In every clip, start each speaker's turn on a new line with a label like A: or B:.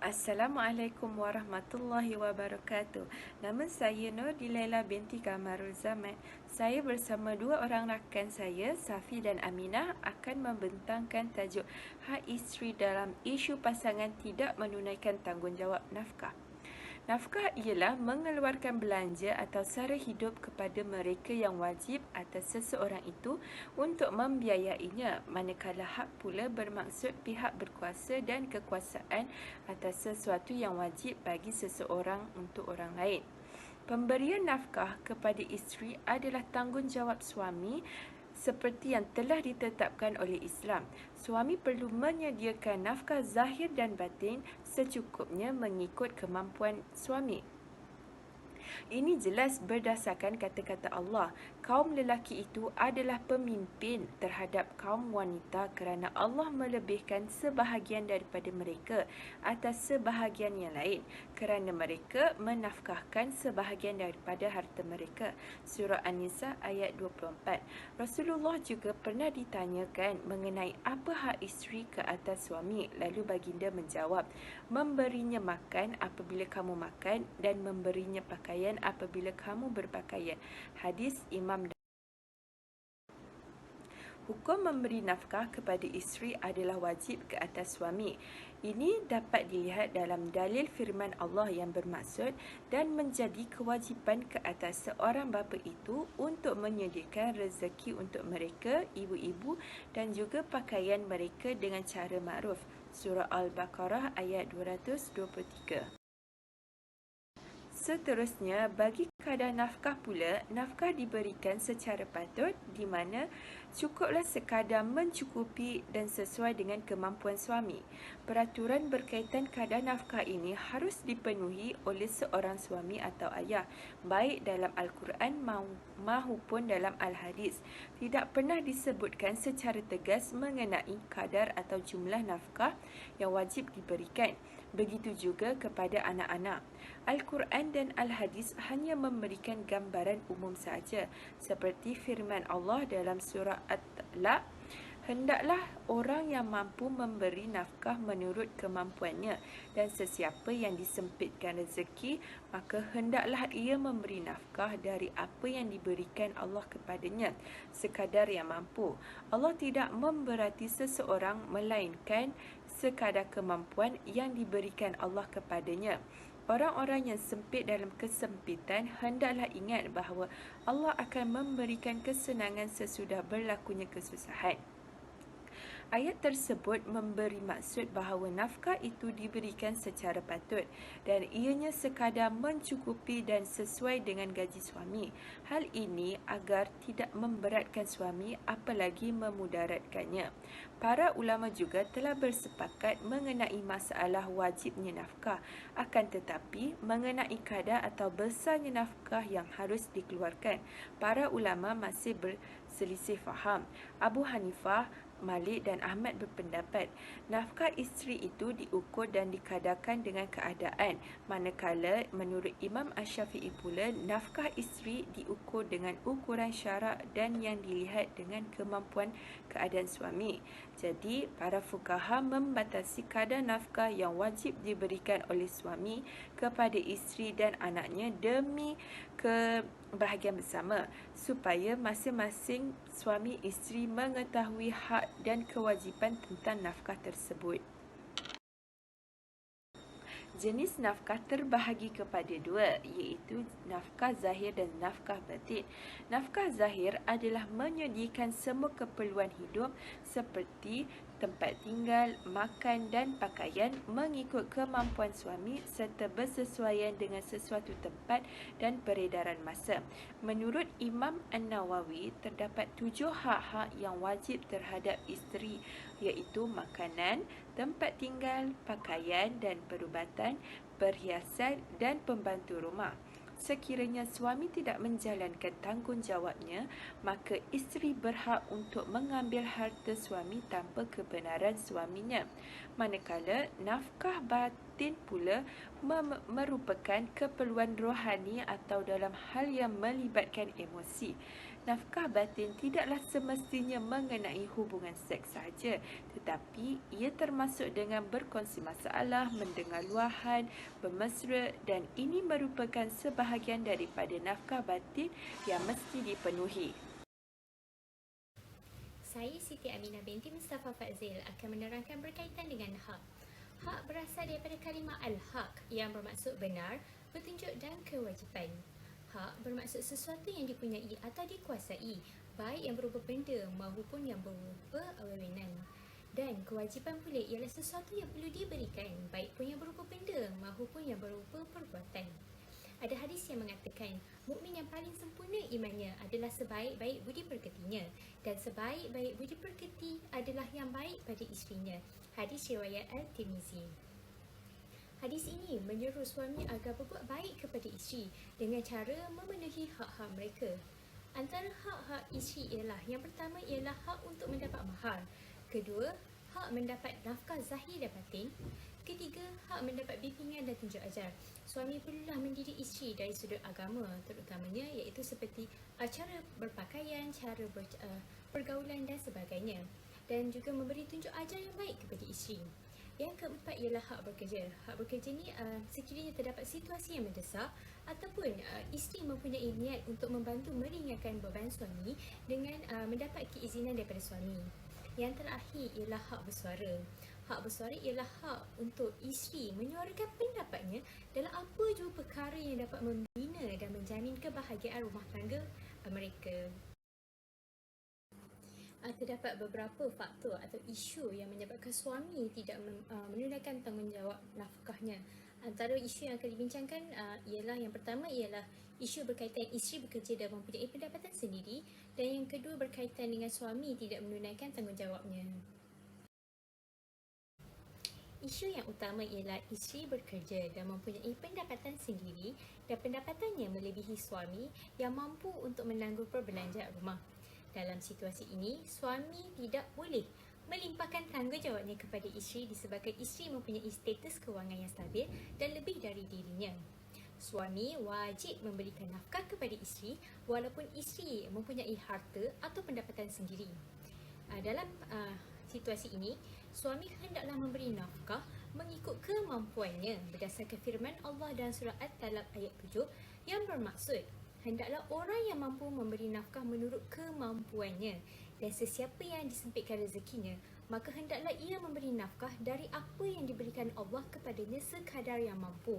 A: Assalamualaikum warahmatullahi wabarakatuh. Nama saya Nur Dilaila binti Kamarul Zaman. Saya bersama dua orang rakan saya, Safi dan Aminah, akan membentangkan tajuk hak isteri dalam isu pasangan tidak menunaikan tanggungjawab nafkah. Nafkah ialah mengeluarkan belanja atau sara hidup kepada mereka yang wajib atas seseorang itu untuk membiayainya, manakala hak pula bermaksud pihak berkuasa dan kekuasaan atas sesuatu yang wajib bagi seseorang untuk orang lain. Pemberian nafkah kepada isteri adalah tanggungjawab suami seperti yang telah ditetapkan oleh Islam. Suami perlu menyediakan nafkah zahir dan batin secukupnya mengikut kemampuan suami. Ini jelas berdasarkan kata-kata Allah. Kaum lelaki itu adalah pemimpin terhadap kaum wanita kerana Allah melebihkan sebahagian daripada mereka atas sebahagian yang lain kerana mereka menafkahkan sebahagian daripada harta mereka. Surah An-Nisa ayat 24. Rasulullah juga pernah ditanyakan mengenai apa hak isteri ke atas suami. Lalu baginda menjawab, memberinya makan apabila kamu makan dan memberinya pakaian apabila kamu berpakaian. Hadis Imam. Hukum memberi nafkah kepada isteri adalah wajib ke atas suami. Ini dapat dilihat dalam dalil firman Allah yang bermaksud dan menjadi kewajipan ke atas seorang bapa itu untuk menyediakan rezeki untuk mereka, ibu-ibu dan juga pakaian mereka dengan cara makruf. Surah Al-Baqarah ayat 223. Seterusnya, bagi kadar nafkah pula, nafkah diberikan secara patut di mana cukuplah sekadar mencukupi dan sesuai dengan kemampuan suami. Peraturan berkaitan kadar nafkah ini harus dipenuhi oleh seorang suami atau ayah, baik dalam Al-Quran maupun dalam Al-Hadis. Tidak pernah disebutkan secara tegas mengenai kadar atau jumlah nafkah yang wajib diberikan. Begitu juga kepada anak-anak. Al-Quran dan Al-Hadis hanya memberikan gambaran umum saja, seperti firman Allah dalam surah At-Talaq, hendaklah orang yang mampu memberi nafkah menurut kemampuannya, dan sesiapa yang disempitkan rezeki, maka hendaklah ia memberi nafkah dari apa yang diberikan Allah kepadanya, sekadar yang mampu. Allah tidak memberati seseorang melainkan sekadar kemampuan yang diberikan Allah kepadanya. Orang-orang yang sempit dalam kesempitan hendaklah ingat bahawa Allah akan memberikan kesenangan sesudah berlakunya kesusahan. Ayat tersebut memberi maksud bahawa nafkah itu diberikan secara patut dan ianya sekadar mencukupi dan sesuai dengan gaji suami. Hal ini agar tidak memberatkan suami apalagi memudaratkannya. Para ulama juga telah bersepakat mengenai masalah wajibnya nafkah, akan tetapi mengenai kadar atau besarnya nafkah yang harus dikeluarkan, para ulama masih berselisih faham. Abu Hanifah, Malik dan Ahmad berpendapat nafkah isteri itu diukur dan dikadarkan dengan keadaan, manakala menurut Imam Asy-Syafi'i pula nafkah isteri diukur dengan ukuran syarak dan yang dilihat dengan kemampuan keadaan suami. Jadi, para fuqaha membatasi kadar nafkah yang wajib diberikan oleh suami kepada isteri dan anaknya demi kebahagiaan bersama, supaya masing-masing suami isteri mengetahui hak dan kewajipan tentang nafkah tersebut. Jenis nafkah terbahagi kepada dua, iaitu nafkah zahir dan nafkah batin. Nafkah zahir adalah menyediakan semua keperluan hidup seperti tempat tinggal, makan dan pakaian mengikut kemampuan suami serta bersesuaian dengan sesuatu tempat dan peredaran masa. Menurut Imam An-Nawawi, terdapat 7 hak-hak yang wajib terhadap isteri, iaitu makanan, tempat tinggal, pakaian dan perubatan, perhiasan dan pembantu rumah. Sekiranya suami tidak menjalankan tanggungjawabnya, maka isteri berhak untuk mengambil harta suami tanpa kebenaran suaminya. Manakala nafkah batin batin pula merupakan keperluan rohani atau dalam hal yang melibatkan emosi. Nafkah batin tidaklah semestinya mengenai hubungan seks sahaja, tetapi ia termasuk dengan berkongsi masalah, mendengar luahan, bermesra, dan ini merupakan sebahagian daripada nafkah batin yang mesti dipenuhi.
B: Saya Siti Aminah binti Mustafa Fazil akan menerangkan berkaitan dengan hak. Hak berasal daripada kalimah al-haq yang bermaksud benar, petunjuk dan kewajipan. Hak bermaksud sesuatu yang dipunyai atau dikuasai, baik yang berupa benda maupun yang berupa wewenang. Dan kewajipan pula ialah sesuatu yang perlu diberikan, baik pun yang berupa benda maupun yang berupa perbuatan. Ada hadis yang mengatakan, mukmin yang paling sempurna imannya adalah sebaik-baik budi pekertinya, dan sebaik-baik budi pekerti adalah yang baik pada isterinya. Hadis riwayat Al-Tirmizi. Hadis ini menyeru suami agar berbuat baik kepada isteri dengan cara memenuhi hak-hak mereka. Antara hak-hak isteri ialah, yang pertama ialah hak untuk mendapat mahar. Kedua, hak mendapat nafkah zahir dan batin. Ketiga, hak mendapat bimbingan dan tunjuk ajar. Suami perlulah mendidik isteri dari sudut agama, terutamanya iaitu seperti cara berpakaian, cara pergaulan dan sebagainya. Dan juga memberi tunjuk ajar yang baik kepada isteri. Yang keempat ialah hak bekerja. Hak bekerja ni sekiranya terdapat situasi yang mendesak ataupun isteri mempunyai niat untuk membantu meringankan beban suami dengan mendapat keizinan daripada suami. Yang terakhir ialah hak bersuara. Hak bersuara ialah hak untuk isteri menyuarakan pendapatnya dalam apa jua perkara yang dapat membina dan menjamin kebahagiaan rumah tangga mereka. Terdapat beberapa faktor atau isu yang menyebabkan suami tidak menunaikan tanggungjawab nafkahnya. Antara isu yang akan dibincangkan ialah, yang pertama ialah isu berkaitan isteri bekerja dan mempunyai pendapatan sendiri, dan yang kedua berkaitan dengan suami tidak menunaikan tanggungjawabnya. Isu yang utama ialah isteri bekerja dan mempunyai pendapatan sendiri dan pendapatannya melebihi suami yang mampu untuk menanggung perbelanjaan rumah. Dalam situasi ini, suami tidak boleh melimpahkan tanggungjawabnya kepada isteri disebabkan isteri mempunyai status kewangan yang stabil dan lebih dari dirinya. Suami wajib memberikan nafkah kepada isteri walaupun isteri mempunyai harta atau pendapatan sendiri. Dalam situasi ini, suami hendaklah memberi nafkah mengikut kemampuannya berdasarkan firman Allah dalam surah At-Talaq ayat 7 yang bermaksud, hendaklah orang yang mampu memberi nafkah menurut kemampuannya, dan sesiapa yang disempitkan rezekinya, maka hendaklah ia memberi nafkah dari apa yang diberikan Allah kepadanya sekadar yang mampu.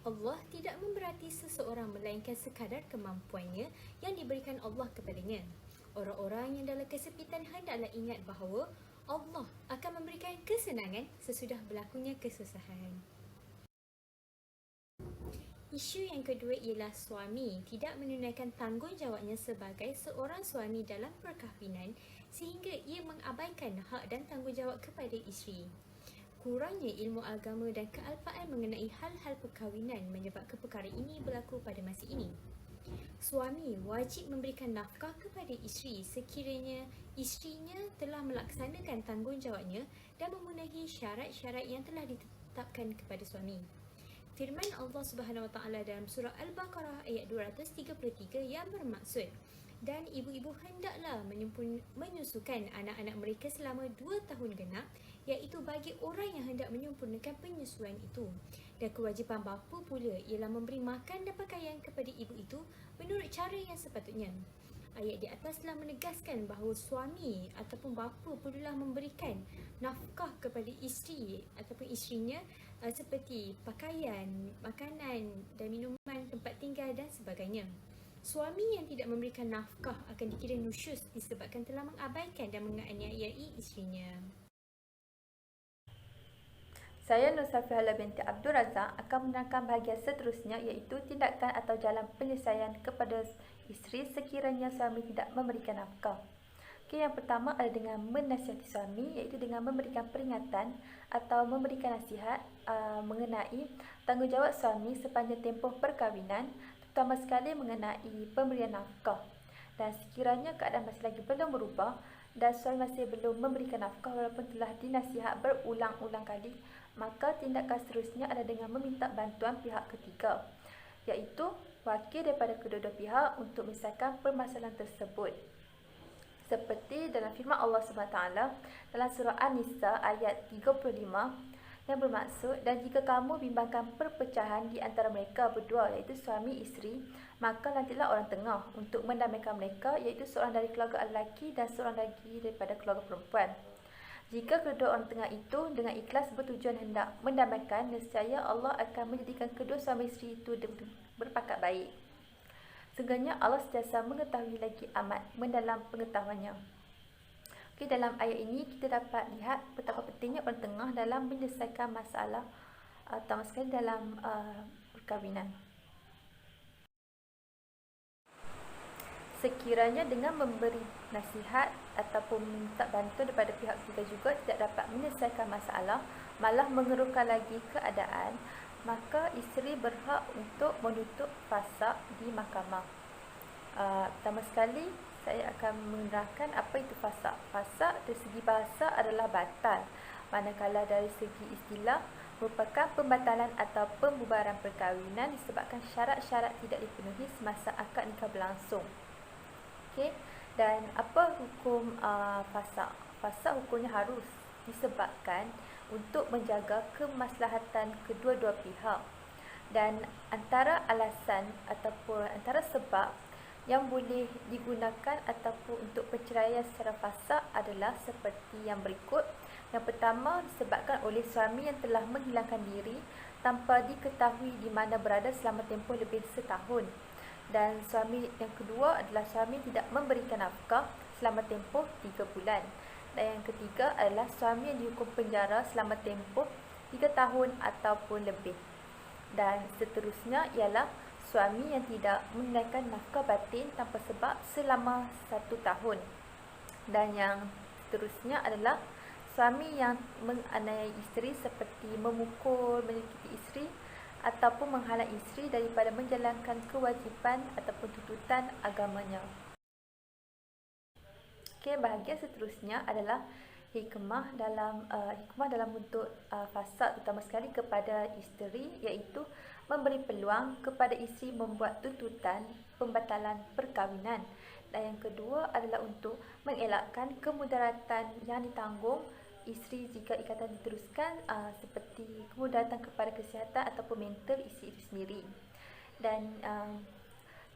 B: Allah tidak memberati seseorang melainkan sekadar kemampuannya yang diberikan Allah kepadanya. Orang-orang yang dalam kesempitan hendaklah ingat bahawa Allah akan memberikan kesenangan sesudah berlakunya kesusahan. Isu yang kedua ialah suami tidak menunaikan tanggungjawabnya sebagai seorang suami dalam perkahwinan sehingga ia mengabaikan hak dan tanggungjawab kepada isteri. Kurangnya ilmu agama dan kealpaan mengenai hal-hal perkahwinan menyebabkan perkara ini berlaku pada masa ini. Suami wajib memberikan nafkah kepada isteri sekiranya isterinya telah melaksanakan tanggungjawabnya dan memenuhi syarat-syarat yang telah ditetapkan kepada suami. Firman Allah Subhanahu Wa Taala dalam surah Al-Baqarah ayat 233 yang bermaksud, dan ibu-ibu hendaklah menyusukan anak-anak mereka selama 2 tahun genap, iaitu bagi orang yang hendak menyempurnakan penyusuan itu. Dan kewajipan bapa pula ialah memberi makan dan pakaian kepada ibu itu menurut cara yang sepatutnya. Ayat di atas telah menegaskan bahawa suami ataupun bapa perlulah memberikan nafkah kepada isteri ataupun isterinya seperti pakaian, makanan dan minuman, tempat tinggal dan sebagainya. Suami yang tidak memberikan nafkah akan dikira nusyuz disebabkan telah mengabaikan dan menganiayai isterinya.
C: Saya Nur Safihalah binti Abdul Razak akan menerangkan bahagian seterusnya, iaitu tindakan atau jalan penyelesaian kepada isteri sekiranya suami tidak memberikan nafkah. Yang pertama adalah dengan menasihati suami, iaitu dengan memberikan peringatan atau memberikan nasihat mengenai tanggungjawab suami sepanjang tempoh perkahwinan, terutama sekali mengenai pemberian nafkah. Dan sekiranya keadaan masih lagi belum berubah dan suami masih belum memberikan nafkah walaupun telah dinasihat berulang-ulang kali, maka tindakan seterusnya adalah dengan meminta bantuan pihak ketiga, iaitu wakil daripada kedua-dua pihak untuk menyelesaikan permasalahan tersebut. Seperti dalam firman Allah SWT dalam surah An-Nisa ayat 35 yang bermaksud, dan jika kamu bimbangkan perpecahan di antara mereka berdua, iaitu suami isteri, maka nantilah orang tengah untuk mendamaikan mereka, iaitu seorang dari keluarga lelaki dan seorang lagi daripada keluarga perempuan. Jika kedua orang tengah itu dengan ikhlas bertujuan hendak mendamaikan, nescaya Allah akan menjadikan kedua suami isteri itu berpakat baik. Sesungguhnya Allah sentiasa mengetahui lagi amat mendalam pengetahuannya. Okey, dalam ayat ini kita dapat lihat betapa pentingnya orang tengah dalam menyelesaikan masalah terutama sekali dalam perkahwinan. Sekiranya dengan memberi nasihat ataupun minta bantuan daripada pihak ketiga juga tidak dapat menyelesaikan masalah, malah mengeruhkan lagi keadaan, maka isteri berhak untuk menuntut fasakh di mahkamah. Pertama sekali, saya akan menerangkan apa itu fasakh. Fasakh dari segi bahasa adalah batal, manakala dari segi istilah merupakan pembatalan atau pembubaran perkahwinan disebabkan syarat-syarat tidak dipenuhi semasa akad nikah berlangsung. Okey, dan apa hukum fasakh? Fasakh hukumnya harus disebabkan untuk menjaga kemaslahatan kedua-dua pihak, dan antara alasan ataupun antara sebab yang boleh digunakan ataupun untuk perceraian secara fasakh adalah seperti yang berikut. Yang pertama, disebabkan oleh suami yang telah menghilangkan diri tanpa diketahui di mana berada selama tempoh lebih setahun, dan suami yang kedua adalah suami tidak memberikan nafkah selama tempoh 3 bulan. Dan yang ketiga adalah suami yang dihukum penjara selama tempoh 3 tahun ataupun lebih. Dan seterusnya ialah suami yang tidak menunaikan nafkah batin tanpa sebab selama 1 tahun. Dan yang seterusnya adalah suami yang menganiaya isteri seperti memukul, menyakiti isteri ataupun menghalang isteri daripada menjalankan kewajipan ataupun tuntutan agamanya. Okey, bahagian seterusnya adalah hikmah dalam bentuk fasakh, terutama sekali kepada isteri, iaitu memberi peluang kepada isteri membuat tuntutan pembatalan perkahwinan. Dan yang kedua adalah untuk mengelakkan kemudaratan yang ditanggung isteri jika ikatan diteruskan, seperti kemudaratan kepada kesihatan ataupun mental isteri itu sendiri. Dan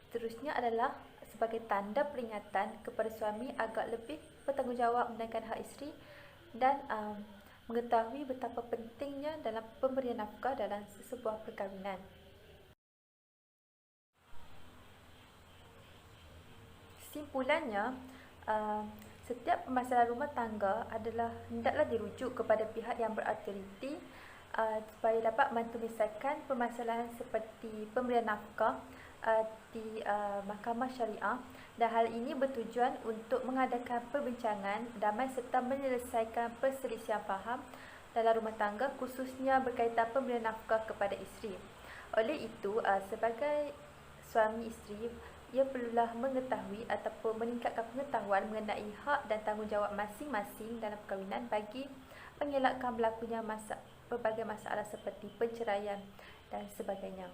C: seterusnya adalah sebagai tanda peringatan kepada suami agar lebih bertanggungjawab menunaikan hak isteri dan mengetahui betapa pentingnya dalam pemberian nafkah dalam sebuah perkahwinan. Kesimpulannya, setiap permasalahan rumah tangga adalah hendaklah dirujuk kepada pihak yang berautoriti supaya dapat membantu menyelesaikan permasalahan seperti pemberian nafkah di mahkamah syariah, dan hal ini bertujuan untuk mengadakan perbincangan damai serta menyelesaikan perselisihan faham dalam rumah tangga, khususnya berkaitan pemberian nafkah kepada isteri. Oleh itu, sebagai suami isteri, ia perlulah mengetahui ataupun meningkatkan pengetahuan mengenai hak dan tanggungjawab masing-masing dalam perkahwinan bagi mengelakkan berlakunya berbagai masalah seperti perceraian dan sebagainya.